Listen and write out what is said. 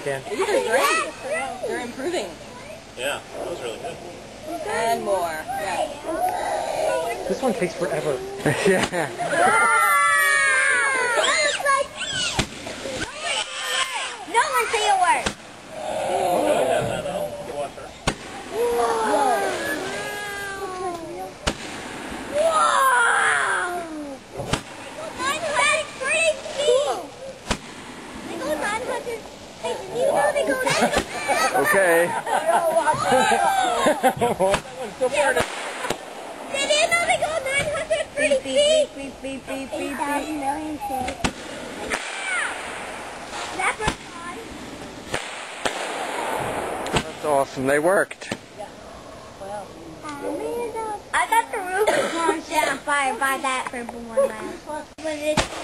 again. These are great. They're improving. Yeah, that was really good. And more. Yeah. This one takes forever. Yeah. No one say a word. Okay. Did you know they go 930 feet? Beep, beep, beep, beep, 8,000 million feet. That's what's fun. That's awesome. They worked. I thought the roof was going to set on fire by that purple one last.